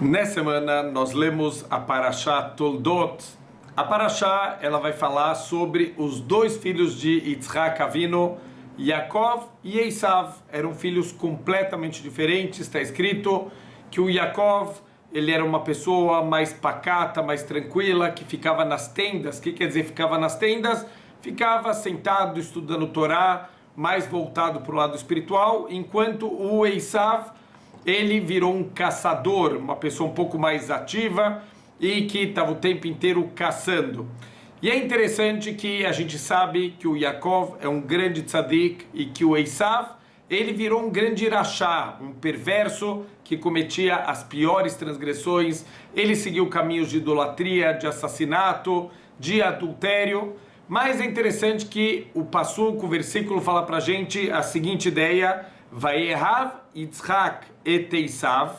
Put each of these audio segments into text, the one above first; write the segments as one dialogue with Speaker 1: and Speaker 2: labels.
Speaker 1: Nessa semana nós lemos a Parashá Toldot. A Parashá ela vai falar sobre os dois filhos de Yitzhak Avinu, Yaakov e Esav. Eram filhos completamente diferentes. Está escrito que o Yaakov ele era uma pessoa mais pacata, mais tranquila, que ficava nas tendas. O que quer dizer ficava nas tendas? Ficava sentado estudando Torá, mais voltado para o lado espiritual, enquanto o Esav ele virou um caçador, uma pessoa um pouco mais ativa e que estava o tempo inteiro caçando. E é interessante que a gente sabe que o Yaakov é um grande tzadik e que o Esav, ele virou um grande irachá, um perverso que cometia as piores transgressões. Ele seguiu caminhos de idolatria, de assassinato, de adultério. Mas é interessante que o passuco, o versículo fala pra gente a seguinte ideia: Vayehav Yitzhak et Esav,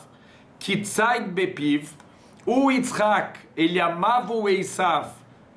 Speaker 1: Kitzaid bepiv. O Yitzhak, ele amava o Esav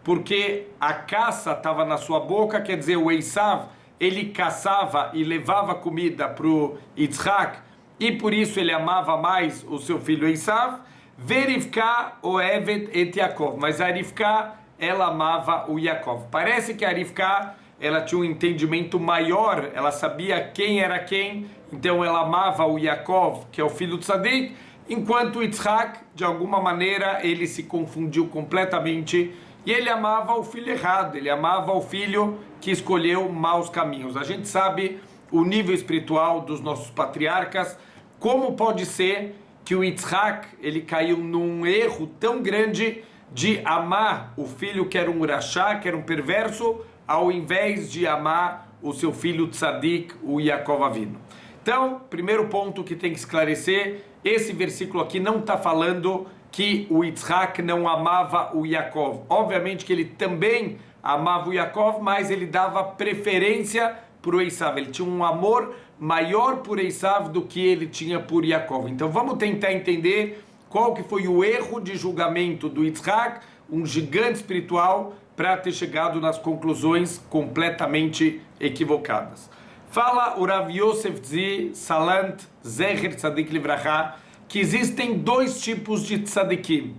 Speaker 1: porque a caça estava na sua boca, quer dizer, o Esav, ele caçava e levava comida para o Yitzhak, e por isso ele amava mais o seu filho Esav. Verivka oevet et Yaakov, mas a Rivka, ela amava o Yaakov. Parece que a Rivka, ela tinha um entendimento maior, ela sabia quem era quem, então ela amava o Yaakov, que é o filho do Tzadik, enquanto o Yitzhak, de alguma maneira, ele se confundiu completamente e ele amava o filho errado, ele amava o filho que escolheu maus caminhos. A gente sabe o nível espiritual dos nossos patriarcas. Como pode ser que o Yitzhak, ele caiu num erro tão grande de amar o filho que era um urachá, que era um perverso, ao invés de amar o seu filho tzadik, o Yaakov Avinu. Então, primeiro ponto que tem que esclarecer, esse versículo aqui não está falando que o Yitzhak não amava o Yaakov. Obviamente que ele também amava o Yaakov, mas ele dava preferência para o Esav. Ele tinha um amor maior por Esav do que ele tinha por Yaakov. Então vamos tentar entender qual que foi o erro de julgamento do Yitzhak, um gigante espiritual, para ter chegado nas conclusões completamente equivocadas. Fala o Rav Yosef Zi Salant Zecher Tzadik Livracha que existem dois tipos de tzadikim.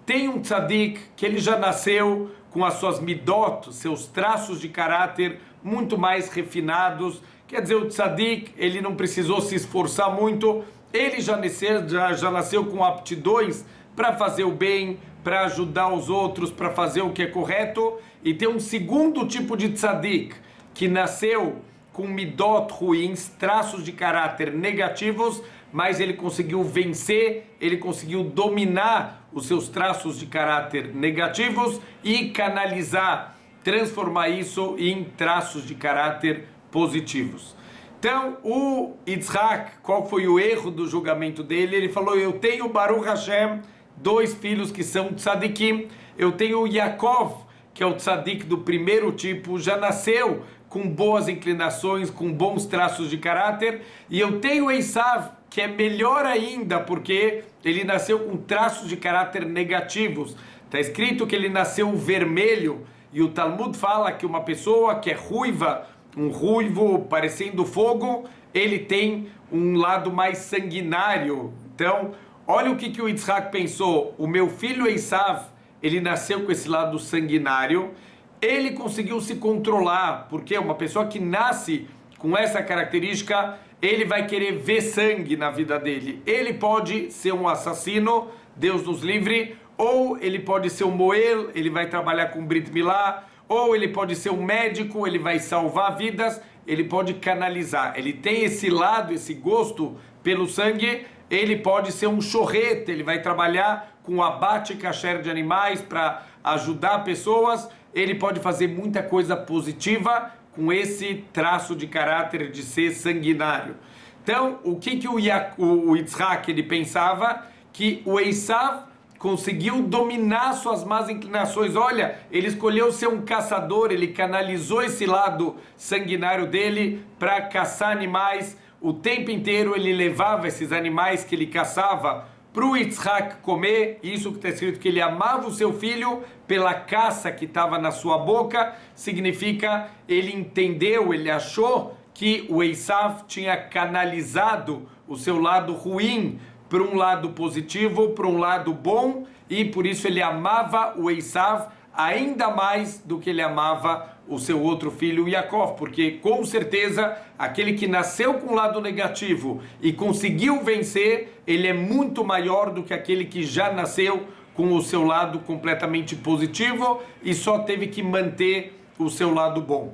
Speaker 1: Tem um tzadik que ele já nasceu com as suas midot, seus traços de caráter muito mais refinados. Quer dizer, o tzadik, ele não precisou se esforçar muito, ele já nasceu com aptidões para fazer o bem, para ajudar os outros, para fazer o que é correto. E tem um segundo tipo de tzadik, que nasceu com midot ruins, traços de caráter negativos, mas ele conseguiu vencer, ele conseguiu dominar os seus traços de caráter negativos e canalizar, transformar isso em traços de caráter positivos. Então, o Yitzhak, qual foi o erro do julgamento dele? Ele falou: eu tenho Baruch Hashem, dois filhos que são tzadikim. Eu tenho Yaakov, que é o tzadik do primeiro tipo, já nasceu com boas inclinações, com bons traços de caráter. E eu tenho Esav, que é melhor ainda, porque ele nasceu com traços de caráter negativos. Está escrito que ele nasceu vermelho, e o Talmud fala que uma pessoa que é ruiva, um ruivo parecendo fogo, ele tem um lado mais sanguinário. Então, olha o que o Yitzhak pensou: o meu filho Esav, ele nasceu com esse lado sanguinário, ele conseguiu se controlar, porque uma pessoa que nasce com essa característica, ele vai querer ver sangue na vida dele. Ele pode ser um assassino, Deus nos livre, ou ele pode ser um moel, ele vai trabalhar com Brit Milá, ou ele pode ser um médico, ele vai salvar vidas, ele pode canalizar. Ele tem esse lado, esse gosto pelo sangue. Ele pode ser um chorrete, ele vai trabalhar com abate kasher de animais para ajudar pessoas. Ele pode fazer muita coisa positiva com esse traço de caráter de ser sanguinário. Então, o que o Yitzhak ele pensava? Que o Esav conseguiu dominar suas más inclinações. Olha, ele escolheu ser um caçador, ele canalizou esse lado sanguinário dele para caçar animais. O tempo inteiro ele levava esses animais que ele caçava para o Yitzhak comer. Isso que está escrito, que ele amava o seu filho pela caça que estava na sua boca, significa ele entendeu, ele achou que o Esav tinha canalizado o seu lado ruim para um lado positivo, para um lado bom, e por isso ele amava o Esav ainda mais do que ele amava o seu outro filho Yaakov, porque com certeza aquele que nasceu com o lado negativo e conseguiu vencer, ele é muito maior do que aquele que já nasceu com o seu lado completamente positivo e só teve que manter o seu lado bom.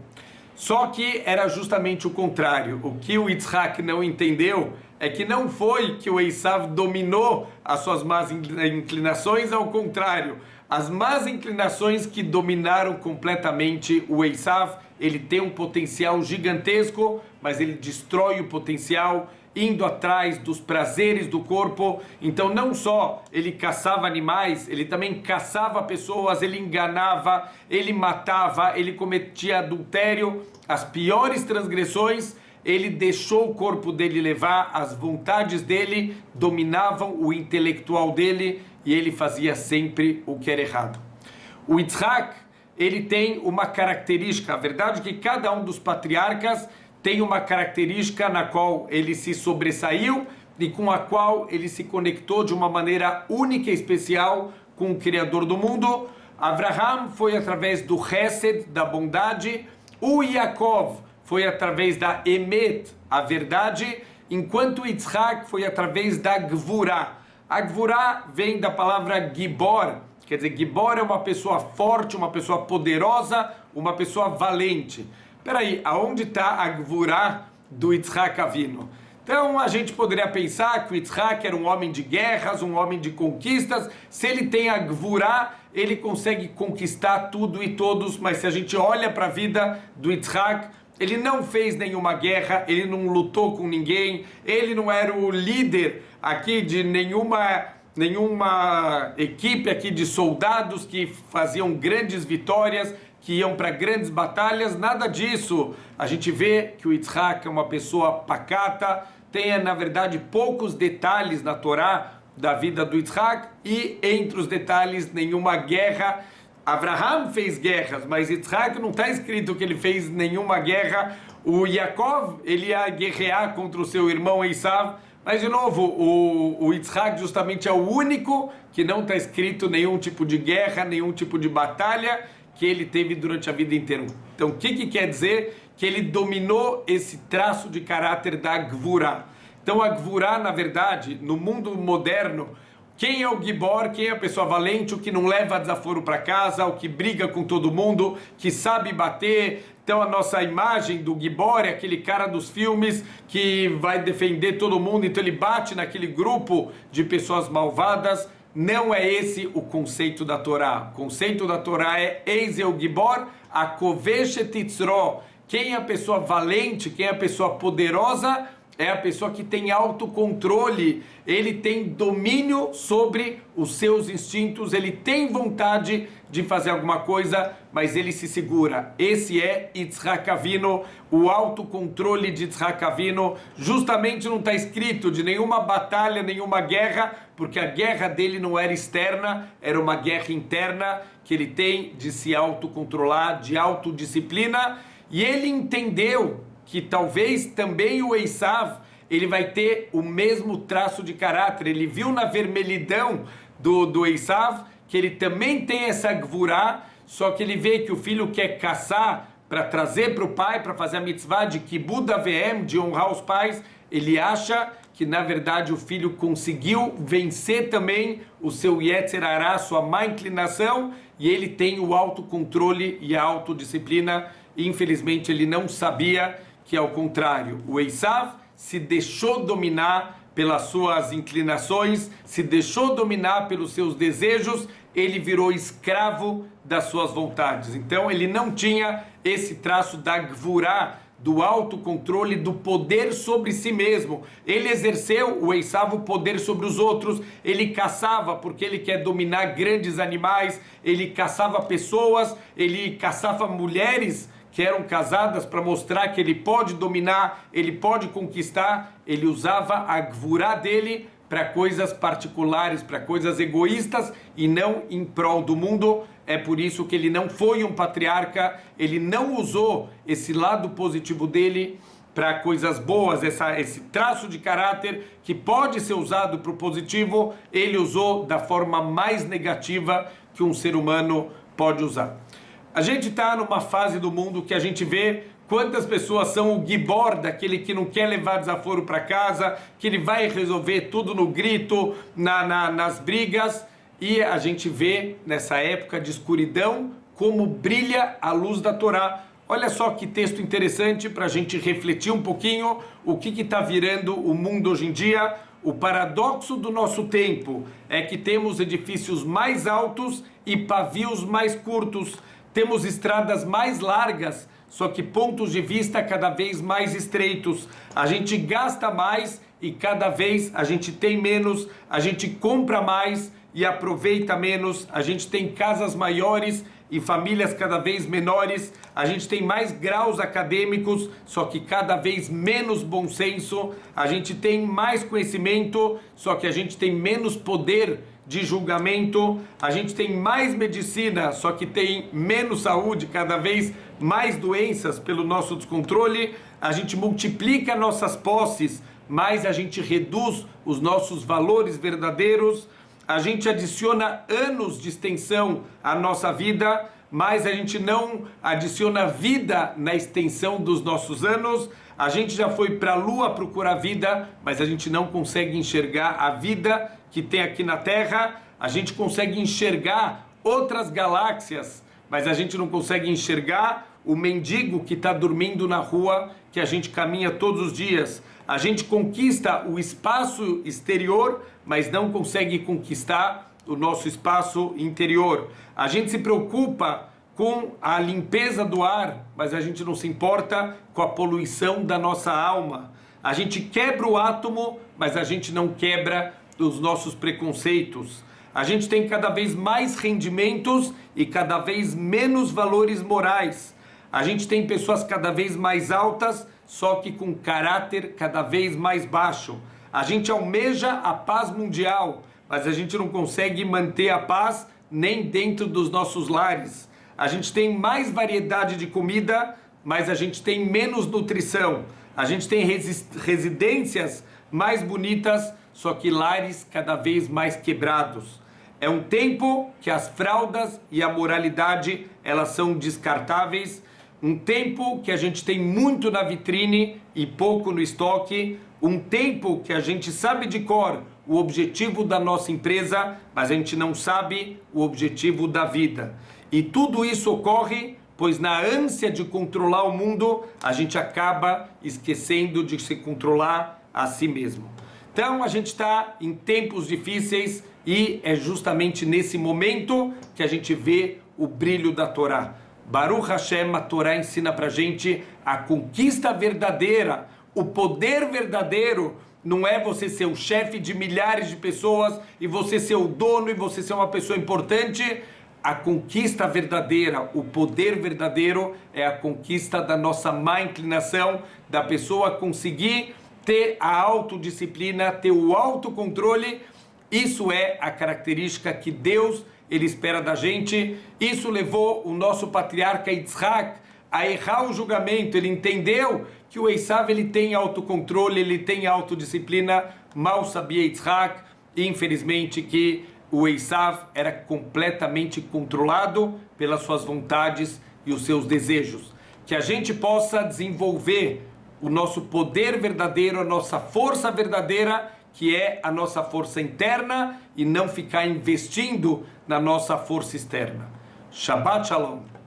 Speaker 1: Só que era justamente o contrário. O que o Yitzhak não entendeu é que não foi que o Esav dominou as suas más inclinações, ao contrário. As más inclinações que dominaram completamente o Esav. Ele tem um potencial gigantesco, mas ele destrói o potencial indo atrás dos prazeres do corpo. Então não só ele caçava animais, ele também caçava pessoas, ele enganava, ele matava, ele cometia adultério, as piores transgressões. Ele deixou o corpo dele levar, as vontades dele dominavam o intelectual dele e ele fazia sempre o que era errado. O Yitzhak, ele tem uma característica, a verdade é que cada um dos patriarcas tem uma característica na qual ele se sobressaiu e com a qual ele se conectou de uma maneira única e especial com o Criador do mundo. Abraham foi através do Chesed, da bondade. O Yaakov foi através da Emet, a verdade, enquanto Yitzhak foi através da Gvurá. A Gvurá vem da palavra Gibor, quer dizer, Gibor é uma pessoa forte, uma pessoa poderosa, uma pessoa valente. Peraí, aonde está a Gvurá do Yitzhak Avinu? Então a gente poderia pensar que o Yitzhak era um homem de guerras, um homem de conquistas. Se ele tem a Gvurá, ele consegue conquistar tudo e todos, mas se a gente olha para a vida do Yitzhak, ele não fez nenhuma guerra, ele não lutou com ninguém, ele não era o líder aqui de nenhuma equipe aqui de soldados que faziam grandes vitórias, que iam para grandes batalhas, nada disso. A gente vê que o Yitzhak é uma pessoa pacata, tem na verdade poucos detalhes na Torá da vida do Yitzhak e entre os detalhes nenhuma guerra. Abraham fez guerras, mas Yitzhak não está escrito que ele fez nenhuma guerra. O Yaakov, ele ia guerrear contra o seu irmão Esav, mas de novo, o Yitzhak justamente é o único que não está escrito nenhum tipo de guerra, nenhum tipo de batalha que ele teve durante a vida inteira. Então o que quer dizer? Que ele dominou esse traço de caráter da Gvurá. Então a Gvurá, na verdade, no mundo moderno, quem é o Gibor? Quem é a pessoa valente? O que não leva desaforo para casa, o que briga com todo mundo, que sabe bater. Então a nossa imagem do Gibor é aquele cara dos filmes que vai defender todo mundo, então ele bate naquele grupo de pessoas malvadas. Não é esse o conceito da Torá. O conceito da Torá é Eis el Gibor, Akoveshet Yitzro. Quem é a pessoa valente, quem é a pessoa poderosa, é a pessoa que tem autocontrole, ele tem domínio sobre os seus instintos, ele tem vontade de fazer alguma coisa, mas ele se segura. Esse é Yitzhak Avinu, o autocontrole de Yitzhak Avinu. Justamente não está escrito de nenhuma batalha, nenhuma guerra, porque a guerra dele não era externa, era uma guerra interna que ele tem de se autocontrolar, de autodisciplina, e ele entendeu que talvez também o Esav, ele vai ter o mesmo traço de caráter. Ele viu na vermelhidão do Esav que ele também tem essa gvurá, só que ele vê que o filho quer caçar para trazer para o pai, para fazer a mitzvah de kibud avem, de honrar os pais. Ele acha que na verdade o filho conseguiu vencer também o seu Yetzer Hará, sua má inclinação, e ele tem o autocontrole e a autodisciplina. Infelizmente ele não sabia que ao contrário, o Esav se deixou dominar pelas suas inclinações, se deixou dominar pelos seus desejos, ele virou escravo das suas vontades. Então ele não tinha esse traço da gvurá, do autocontrole, do poder sobre si mesmo. Ele exerceu, o Esav, o poder sobre os outros, ele caçava porque ele quer dominar grandes animais, ele caçava pessoas, ele caçava mulheres que eram casadas para mostrar que ele pode dominar, ele pode conquistar. Ele usava a gvurá dele para coisas particulares, para coisas egoístas e não em prol do mundo. É por isso que ele não foi um patriarca, ele não usou esse lado positivo dele para coisas boas, esse traço de caráter que pode ser usado para o positivo, ele usou da forma mais negativa que um ser humano pode usar. A gente está numa fase do mundo que a gente vê quantas pessoas são o gibor, daquele que não quer levar desaforo para casa, que ele vai resolver tudo no grito, nas brigas, e a gente vê nessa época de escuridão como brilha a luz da Torá. Olha só que texto interessante para a gente refletir um pouquinho o que está virando o mundo hoje em dia. O paradoxo do nosso tempo é que temos edifícios mais altos e pavios mais curtos. Temos estradas mais largas, só que pontos de vista cada vez mais estreitos. A gente gasta mais e cada vez a gente tem menos, a gente compra mais e aproveita menos, a gente tem casas maiores e famílias cada vez menores, a gente tem mais graus acadêmicos, só que cada vez menos bom senso, a gente tem mais conhecimento, só que a gente tem menos poder de julgamento, a gente tem mais medicina, só que tem menos saúde, cada vez mais doenças pelo nosso descontrole, a gente multiplica nossas posses, mas a gente reduz os nossos valores verdadeiros, a gente adiciona anos de extensão à nossa vida, mas a gente não adiciona vida na extensão dos nossos anos. A gente já foi para a Lua procurar vida, mas a gente não consegue enxergar a vida que tem aqui na Terra. A gente consegue enxergar outras galáxias, mas a gente não consegue enxergar o mendigo que está dormindo na rua, que a gente caminha todos os dias. A gente conquista o espaço exterior, mas não consegue conquistar o nosso espaço interior. A gente se preocupa com a limpeza do ar, mas a gente não se importa com a poluição da nossa alma. A gente quebra o átomo, mas a gente não quebra os nossos preconceitos. A gente tem cada vez mais rendimentos e cada vez menos valores morais. A gente tem pessoas cada vez mais altas, só que com caráter cada vez mais baixo. A gente almeja a paz mundial, mas a gente não consegue manter a paz nem dentro dos nossos lares. A gente tem mais variedade de comida, mas a gente tem menos nutrição. A gente tem residências mais bonitas, só que lares cada vez mais quebrados. É um tempo que as fraldas e a moralidade, elas são descartáveis. Um tempo que a gente tem muito na vitrine e pouco no estoque. Um tempo que a gente sabe de cor o objetivo da nossa empresa, mas a gente não sabe o objetivo da vida. E tudo isso ocorre pois na ânsia de controlar o mundo, a gente acaba esquecendo de se controlar a si mesmo. Então a gente está em tempos difíceis e é justamente nesse momento que a gente vê o brilho da Torá. Baruch Hashem, a Torá ensina pra gente a conquista verdadeira, o poder verdadeiro. Não é você ser o chefe de milhares de pessoas e você ser o dono e você ser uma pessoa importante. A conquista verdadeira, o poder verdadeiro é a conquista da nossa má inclinação, da pessoa conseguir ter a autodisciplina, ter o autocontrole. Isso é a característica que Deus ele espera da gente. Isso levou o nosso patriarca Yitzhak a errar o julgamento. Ele entendeu que o Esav ele tem autocontrole, ele tem autodisciplina. Mal sabia Yitzhak, infelizmente, que o Esav era completamente controlado pelas suas vontades e os seus desejos. Que a gente possa desenvolver o nosso poder verdadeiro, a nossa força verdadeira, que é a nossa força interna, e não ficar investindo na nossa força externa. Shabbat Shalom.